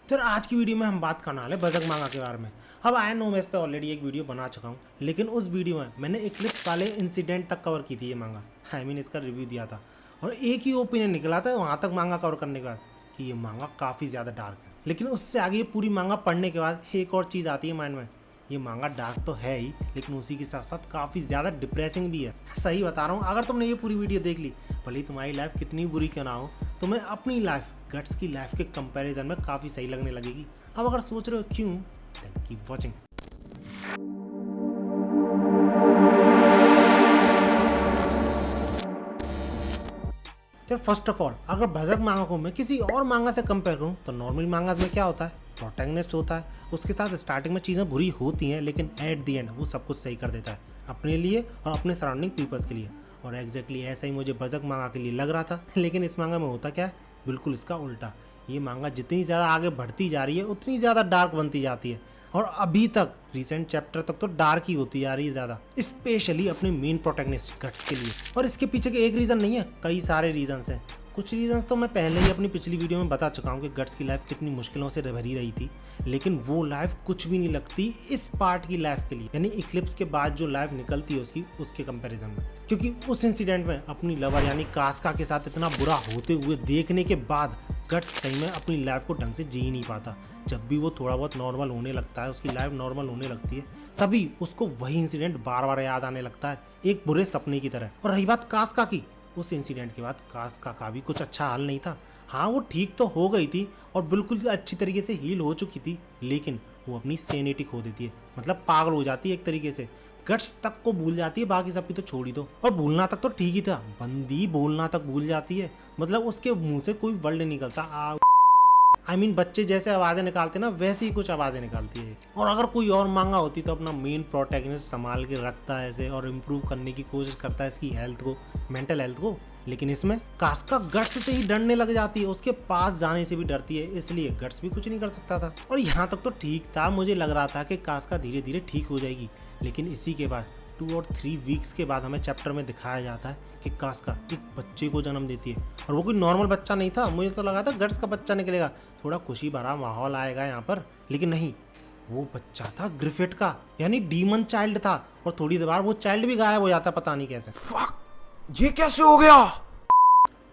तो आज की वीडियो में हम बात करने वाले बजरंग मांगा के बारे में। अब आई नो मैं इस पर ऑलरेडी एक वीडियो बना चुका हूँ, लेकिन उस वीडियो में मैंने इक्लिप्स वाले इंसिडेंट तक कवर की थी ये मांगा। इसका रिव्यू दिया था और एक ही ओपिनियन निकला था वहाँ तक मांगा कवर करने के बाद कि ये मांगा काफ़ी ज़्यादा डार्क है। लेकिन उससे आगे ये पूरी मांगा पढ़ने के बाद एक और चीज़ आती है माइंड में, ये मांगा डार्क तो है ही, लेकिन उसी के साथ साथ काफ़ी ज़्यादा डिप्रेसिंग भी है। सही बता रहा हूँ, अगर तुमने ये पूरी वीडियो देख ली, भले ही तुम्हारी लाइफ कितनी बुरी क्यों ना हो, तुम्हें अपनी लाइफ गट्स की लाइफ के कंपैरिजन में काफ़ी सही लगने लगेगी। अब अगर सोच रहे हो क्यों, देन कीप वॉचिंग। तो फर्स्ट ऑफ ऑल, अगर बजरंग मांगा को मैं किसी और मांगा से कंपेयर करूँ तो नॉर्मल मांगास में क्या होता है, प्रोटैगनिस्ट होता है, उसके साथ स्टार्टिंग में चीज़ें बुरी होती हैं, लेकिन एट द एंड वो सब कुछ सही कर देता है अपने लिए और अपने सराउंडिंग पीपल्स के लिए। और एग्जैक्टली ऐसा ही मुझे बजरंग मांगा के लिए लग रहा था, लेकिन इस मांगा में होता क्या है, बिल्कुल इसका उल्टा। ये मांगा जितनी ज़्यादा आगे बढ़ती जा रही है उतनी ज़्यादा डार्क बनती जाती है, और अभी तक रिसेंट चैप्टर तक तो डार्क ही होती जा रही है ज़्यादा, स्पेशली अपने मेन प्रोटैगनिस्ट गट्स के लिए। और इसके पीछे के एक रीज़न नहीं है, कई सारे रीजंस हैं। कुछ रीजंस तो मैं पहले ही अपनी पिछली वीडियो में बता चुका हूँ कि गट्स की लाइफ कितनी मुश्किलों से भरी रही थी, लेकिन वो लाइफ कुछ भी नहीं लगती इस पार्ट की लाइफ के लिए, यानी इक्लिप्स के बाद जो लाइफ निकलती है उसके कंपैरिजन में। क्योंकि उस इंसिडेंट में अपनी लवर यानी कास्का के साथ इतना बुरा होते हुए देखने के बाद गट्स सही में अपनी लाइफ को ढंग से जी ही नहीं पाता। जब भी वो थोड़ा बहुत नॉर्मल होने लगता है, उसकी लाइफ नॉर्मल होने लगती है, तभी उसको वही इंसिडेंट बार बार याद आने लगता है, एक बुरे सपने की तरह। और रही बात कास्का की, उस इंसिडेंट के बाद कास्का का भी कुछ अच्छा हाल नहीं था। हाँ, वो ठीक तो हो गई थी और बिल्कुल अच्छी तरीके से हील हो चुकी थी, लेकिन वो अपनी सेनिटी खो देती है, मतलब पागल हो जाती है एक तरीके से। गट्स तक को भूल जाती है, बाकी सबकी तो छोड़ ही दो। और भूलना तक तो ठीक ही था, बंदी बोलना तक भूल जाती है, मतलब उसके मुंह से कोई वर्ड नहीं निकलता। बच्चे जैसे आवाज़ें निकालते ना, वैसे ही कुछ आवाज़ें निकालती है। और अगर कोई और मांगा होती तो अपना मेन प्रोटैगनिस्ट संभाल के रखता है ऐसे और इम्प्रूव करने की कोशिश करता है इसकी हेल्थ को, मेंटल हेल्थ को। लेकिन इसमें कास्का गट्स से ही डरने लग जाती है, उसके पास जाने से भी डरती है, इसलिए गट्स भी कुछ नहीं कर सकता था। और यहाँ तक तो ठीक था, मुझे लग रहा था कि कास्का धीरे धीरे ठीक हो जाएगी, लेकिन इसी के बाद 2 और 3 वीक्स के बाद हमें चैप्टर में दिखाया जाता है कि कास्का एक बच्चे को जन्म देती है। और वो कोई नॉर्मल बच्चा नहीं था, मुझे तो लगा था गट्स का बच्चा निकलेगा, थोड़ा खुशी भरा माहौल आएगा यहाँ पर, लेकिन नहीं, वो बच्चा था ग्रिफिट का, यानी डीमन चाइल्ड था। और थोड़ी देर बाद वो चाइल्ड भी गायब हो जाता, पता नहीं कैसे। ये कैसे हो गया?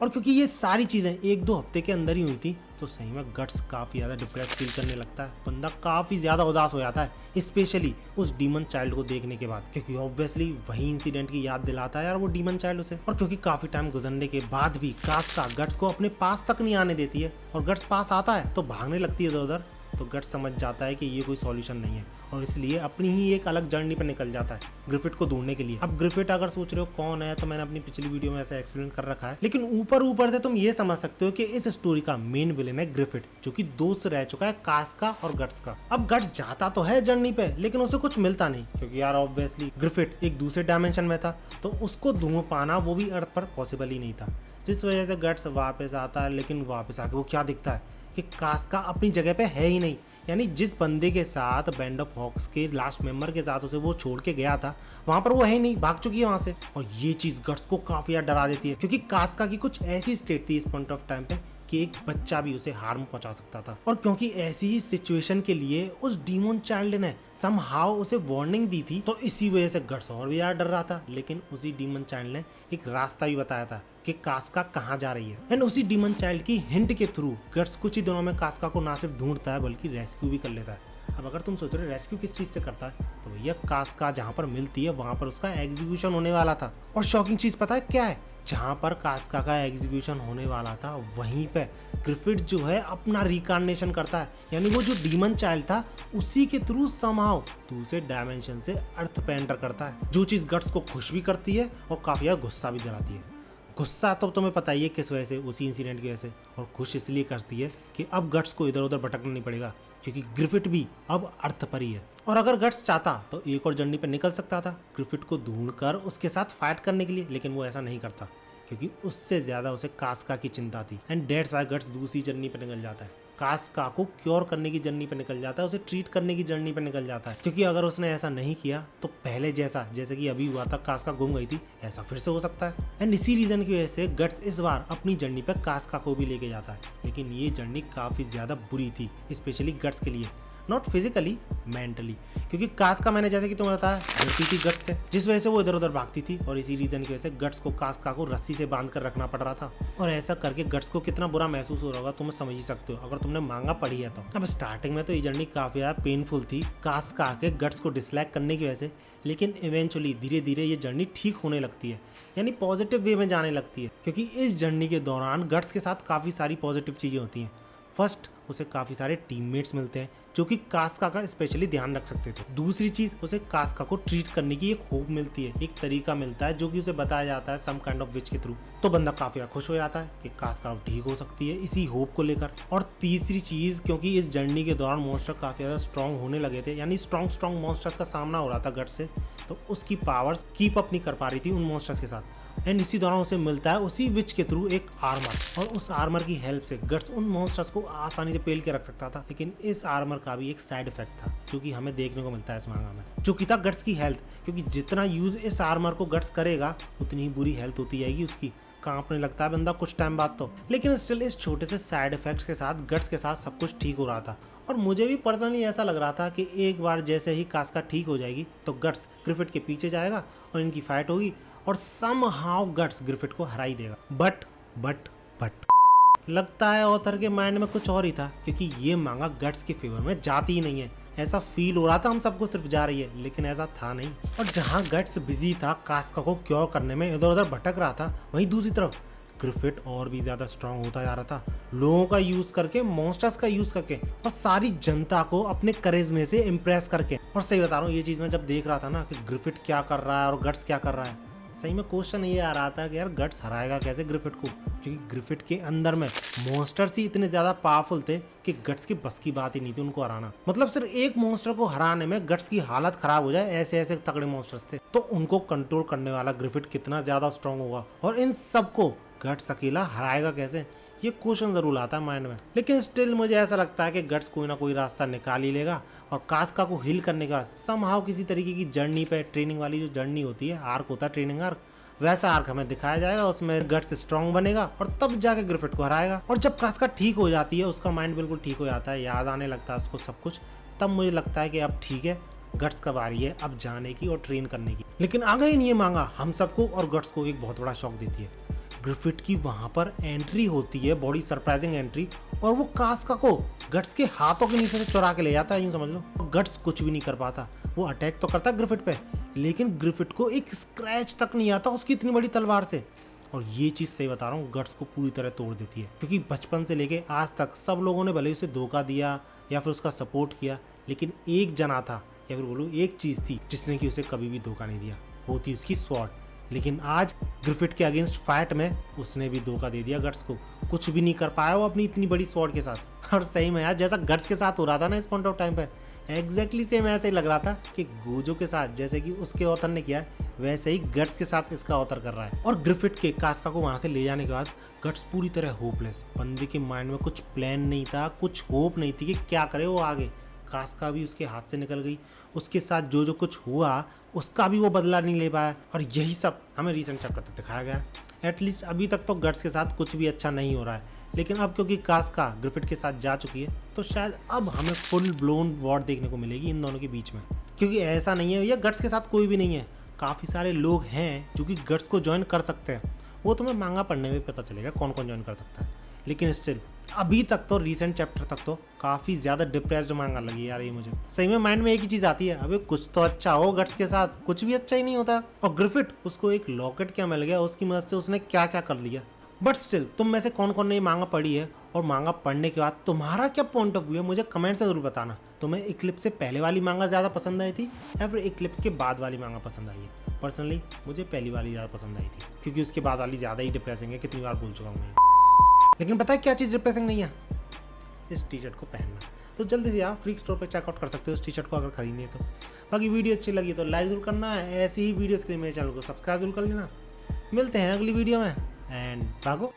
और क्योंकि ये सारी चीज़ें 1-2 हफ्ते के अंदर ही हुई थी, तो सही में गट्स काफ़ी ज़्यादा डिप्रेस फील करने लगता है, बंदा काफ़ी ज़्यादा उदास हो जाता है, स्पेशली उस डीमन चाइल्ड को देखने के बाद, क्योंकि ऑब्वियसली वही इंसिडेंट की याद दिलाता है यार वो डीमन चाइल्ड उसे। और क्योंकि काफ़ी टाइम गुजरने के बाद भी कास्का गट्स को अपने पास तक नहीं आने देती है, और गट्स पास आता है तो भागने लगती है इधर उधर, तो गट्स समझ जाता है कि ये कोई सॉल्यूशन नहीं है, और इसलिए अपनी ही एक अलग जर्नी पर निकल जाता है ग्रिफिट को ढूंढने के लिए। अब ग्रिफिट अगर सोच रहे हो कौन है, तो मैंने अपनी पिछली वीडियो में ऐसा एक्सप्लेन कर रखा है, लेकिन ऊपर से तुम ये समझ सकते हो कि इस स्टोरी का मेन विलेन है ग्रिफिट, जो कि दोस्त रह चुका है कास्का और गट्स का। अब गट्स जाता तो है जर्नी पे, लेकिन उसे कुछ मिलता नहीं, क्योंकि यार ऑब्वियसली ग्रिफिट एक दूसरे डायमेंशन में था, तो उसको ढूंढ पाना वो भी अर्थ पर पॉसिबल ही नहीं था, जिस वजह से गट्स वापस आता है। लेकिन वापस आके वो क्या दिखता है कि कास्का अपनी जगह पे है ही नहीं, यानी जिस बंदे के साथ बैंड ऑफ हॉक्स के लास्ट मेंबर के साथ उसे वो छोड़ के गया था, वहां पर वो है ही नहीं, भाग चुकी है वहां से। और ये चीज गट्स को काफी ज्यादा डरा देती है, क्योंकि कास्का की कुछ ऐसी स्टेट थी इस पॉइंट ऑफ टाइम पे कि एक बच्चा भी उसे हार्म पहुंचा सकता था। और क्योंकि ऐसी ही सिचुएशन के लिए उस डीमन चाइल्ड ने समहाउ उसे वार्निंग दी थी, तो इसी वजह से गट्स और भी यार डर रहा था। लेकिन उसी डीमन चाइल्ड ने एक रास्ता भी बताया था कि कास्का कहाँ जा रही है, एंड उसी डीमन चाइल्ड की हिंट के थ्रू गट्स कुछ ही दिनों में कास्का को ना सिर्फ ढूंढता है बल्कि रेस्क्यू भी कर लेता है। अब अगर तुम सोच रहे हो रेस्क्यू किस चीज़ से करता है, तो भैया कास्का जहाँ पर मिलती है वहाँ पर उसका एग्जीक्यूशन होने वाला था। और शॉकिंग चीज़ पता है क्या है, जहाँ पर कास्का का एग्जीक्यूशन होने वाला था वहीं पे ग्रिफिट जो है अपना रिकार्नेशन करता है, यानी वो जो डीमन चाइल्ड था उसी के थ्रू समहाउ दूसरे डायमेंशन से अर्थ पे एंटर करता है, जो चीज़ गट्स को खुश भी करती है और काफ़ी ज़्यादा गुस्सा भी दिलाती है। गुस्सा तो तुम्हें पता ही है किस वजह से, उसी इंसिडेंट की वजह से, और खुश इसलिए करती है कि अब गट्स को इधर उधर भटकना नहीं पड़ेगा, क्योंकि ग्रिफिट भी अब अर्थ पर ही है। और अगर गट्स चाहता तो एक और जर्नी पर निकल सकता था ग्रिफिट को ढूंढकर उसके साथ फाइट करने के लिए, लेकिन वो ऐसा नहीं करता, क्योंकि उससे ज़्यादा उसे कास्का की चिंता थी, एंड डेट्स वाई गट्स दूसरी जर्नी पर निकल जाता है। कास्का को क्योर करने की जर्नी पे निकल जाता है, उसे ट्रीट करने की जर्नी पे निकल जाता है। क्योंकि अगर उसने ऐसा नहीं किया तो पहले जैसे कि अभी हुआ था, कास्का गुम गई थी, ऐसा फिर से हो सकता है। एंड इसी रीजन की वजह से गट्स इस बार अपनी जर्नी पे कास्का को भी लेके जाता है। लेकिन ये जर्नी काफी ज्यादा बुरी थी, स्पेशली गट्स के लिए, नॉट फिजिकली, मेंटली। क्योंकि कास्का, मैंने जैसे कि तुम्हें बताया, डरती थी गट्स से, जिस वजह से वो इधर उधर भागती थी। और इसी रीजन की वजह से गट्स को कास्का को रस्सी से बांध कर रखना पड़ रहा था। और ऐसा करके गट्स को कितना बुरा महसूस हो रहा होगा तुम्हें समझ ही सकते हो, अगर तुमने मांगा पढ़ी है तो। अब स्टार्टिंग में तो ये जर्नी काफी ज्यादा पेनफुल थी कास्का के गट्स को डिसलाइक करने की वजह से। लेकिन इवेंचुअली धीरे धीरे ये जर्नी ठीक होने लगती है, यानी पॉजिटिव वे में जाने लगती है। क्योंकि इस जर्नी के दौरान गट्स के साथ काफ़ी सारी पॉजिटिव चीज़ें होती हैं। फर्स्ट, उसे काफ़ी सारे टीममेट्स मिलते हैं जो कि कास्का का स्पेशली ध्यान रख सकते थे। दूसरी चीज़, उसे कास्का को ट्रीट करने की एक होप मिलती है, एक तरीका मिलता है जो कि उसे बताया जाता है सम काइंड ऑफ विच के थ्रू। तो बंदा काफ़ी खुश हो जाता है कि कास्का अब ठीक हो सकती है इसी होप को लेकर। और तीसरी चीज़, क्योंकि इस जर्नी के दौरान मॉन्स्टर काफ़ी ज़्यादा स्ट्रॉन्ग होने लगे थे, यानी स्ट्रॉन्ग मॉन्स्टर्स का सामना हो रहा था गट्स से, तो उसकी पावर्स कीप अप नहीं कर पा रही थी उन मॉन्स्टर्स के साथ। एंड इसी दौरान उसे मिलता है उसी विच के थ्रू एक आर्मर, और उस आर्मर की हेल्प से गट्स उन मॉन्स्टर्स को आसानी से पेल के रख सकता था। लेकिन इस आर्मर का भी एक साइड इफेक्ट था जो कि हमें देखने को मिलता है इस मांगा में, जो कि था गट्स की हेल्थ। क्योंकि जितना यूज इस आर्मर को गट्स करेगा उतनी ही बुरी हेल्थ होती जाएगी उसकी, कांपने लगता है बंदा कुछ टाइम बाद तो। लेकिन स्टिल इस छोटे से साइड इफेक्ट्स के साथ गट्स के साथ सब कुछ ठीक हो रहा था। और मुझे भी पर्सनली ऐसा लग रहा था कि एक बार जैसे ही कास्का ठीक हो जाएगी तो गट्स ग्रिफिट के पीछे जाएगा और इनकी फाइट होगी और समहाउ गट्स ग्रिफिट को हरा ही देगा। बट लगता है ऑथर के माइंड में कुछ और ही था, क्योंकि ये मांगा गट्स के फेवर में जाती ही नहीं है। ऐसा फील हो रहा था हम सबको सिर्फ जा रही है, लेकिन ऐसा था नहीं। और जहाँ गट्स बिजी था कास्का को क्योर करने में, इधर उधर भटक रहा था, वहीं दूसरी तरफ ग्रिफिट और भी ज्यादा स्ट्रांग होता जा रहा था, लोगों का यूज करके, मॉन्स्टर्स का यूज करके, और सारी जनता को अपने करिश्मे से इम्प्रेस करके। और सही बता रहा हूँ, ये चीज मैं जब देख रहा था ना कि ग्रिफिट क्या कर रहा है और गट्स क्या कर रहा है, सही में क्वेश्चन ये आ रहा था कि यार गट्स हराएगा कैसे ग्रिफिट को। क्योंकि ग्रिफिट के अंदर में मॉन्स्टर्स ही इतने ज्यादा पावरफुल थे कि गट्स की बस की बात ही नहीं थी उनको हराना। मतलब सिर्फ एक मॉन्स्टर को हराने में गट्स की हालत खराब हो जाए, ऐसे ऐसे तगड़े मॉन्स्टर्स थे। तो उनको कंट्रोल करने वाला ग्रिफिट कितना ज्यादा स्ट्रांग होगा, और इन सबको गट्स अकेला हराएगा कैसे, ये क्वेश्चन जरूर आता है माइंड में। लेकिन स्टिल मुझे ऐसा लगता है कि गट्स कोई ना कोई रास्ता निकाल ही लेगा, और कास्का को हील करने का समहाउ किसी तरीके की जर्नी पे, ट्रेनिंग वाली जो जर्नी होती है, आर्क होता है ट्रेनिंग आर्क, वैसा आर्क हमें दिखाया जाएगा। उसमें गट्स स्ट्रांग बनेगा और तब जाके ग्रिफिट को हराएगा। और जब कास्का ठीक हो जाती है, उसका माइंड बिल्कुल ठीक हो जाता है, याद आने लगता है उसको सब कुछ, तब मुझे लगता है कि अब ठीक है, गट्स का बारी है अब जाने की और ट्रेन करने की। लेकिन आगे ही नहीं ये मांगा हम सबको और गट्स को एक बहुत बड़ा शॉक देती है। ग्रिफिट की वहां पर एंट्री होती है, बड़ी सरप्राइजिंग एंट्री, और वो कास्का को गट्स के हाथों के नीचे से चुरा के ले जाता है, यूं समझ लो। गट्स कुछ भी नहीं कर पाता, वो अटैक तो करता है ग्रिफिट पे, लेकिन ग्रिफिट को एक स्क्रैच तक नहीं आता उसकी इतनी बड़ी तलवार से। और ये चीज़ सही बता रहा हूँ, गट्स को पूरी तरह तोड़ देती है। क्योंकि बचपन से लेके आज तक सब लोगों ने भले उसे धोखा दिया या फिर उसका सपोर्ट किया, लेकिन एक जना था, या फिर बोलूँ एक चीज़ थी जिसने कि उसे कभी भी धोखा नहीं दिया, वो थी उसकी स्वॉर्ड। लेकिन आज ग्रिफिट के अगेंस्ट फाइट में उसने भी धोखा दे दिया गट्स को, कुछ भी नहीं कर पाया वो अपनी इतनी बड़ी स्वॉर्ड के साथ। और सही में यार, जैसा गट्स के साथ हो रहा था ना इस पॉइंट ऑफ टाइम पे, एग्जैक्टली सेम ऐसे ही लग रहा था कि गोजो के साथ जैसे कि उसके ऑथर ने किया है, वैसे ही गट्स के साथ इसका ऑथर कर रहा है। और ग्रिफिट के कास्का को वहां से ले जाने के बाद गट्स पूरी तरह होपलेस, बंदे के माइंड में कुछ प्लान नहीं था, कुछ होप नहीं थी कि क्या करे वो आगे। कास्का भी उसके हाथ से निकल गई, उसके साथ जो जो कुछ हुआ उसका भी वो बदला नहीं ले पाया। और यही सब हमें रिसेंट चैप्टर तक दिखाया गया है। एटलीस्ट अभी तक तो गट्स के साथ कुछ भी अच्छा नहीं हो रहा है, लेकिन अब क्योंकि कास्का ग्रिफिट के साथ जा चुकी है, तो शायद अब हमें फुल ब्लोन वॉर देखने को मिलेगी इन दोनों के बीच में। क्योंकि ऐसा नहीं है भैया गट्स के साथ कोई भी नहीं है, काफ़ी सारे लोग हैं जो कि गट्स को ज्वाइन कर सकते हैं। वो तुम्हें मांगा पढ़ने में पता चलेगा कौन कौन ज्वाइन कर सकता है। लेकिन स्टिल अभी तक तो रिसेंट चैप्टर तक तो काफ़ी ज़्यादा डिप्रेस्ड मांगा लगी यार ये मुझे। सही में माइंड में एक ही चीज़ आती है, अबे कुछ तो अच्छा हो गट्स के साथ, कुछ भी अच्छा ही नहीं होता। और ग्रिफिट, उसको एक लॉकेट क्या मिल गया, उसकी मदद से उसने क्या क्या कर लिया। बट स्टिल तुम में से कौन कौन ने ये मांगा पढ़ी है, और मांगा पढ़ने के बाद तुम्हारा क्या पॉइंट ऑफ व्यू है, मुझे कमेंट से जरूर बताना। तुम्हें इक्लिप्स से पहले वाली मांगा ज़्यादा पसंद आई थी या फिर इक्लिप्स के बाद वाली मांगा पसंद आई है। पर्सनली मुझे पहली वाली ज़्यादा पसंद आई थी, क्योंकि उसके बाद वाली ज़्यादा ही डिप्रेसिंग है, कितनी बार बोल चुका हूँ मैं। लेकिन पता है क्या चीज़ डिप्रेसिंग नहीं है, इस टी शर्ट को पहनना। तो जल्दी से आप फ्रीक स्टोर पर चेकआउट कर सकते हो इस टी शर्ट को अगर खरीदनी है तो। बाकी वीडियो अच्छी लगी तो लाइक जरूर करना है, ऐसी ही वीडियोस के लिए मेरे चैनल को सब्सक्राइब जरूर कर लेना। मिलते हैं अगली वीडियो में, एंड भागो।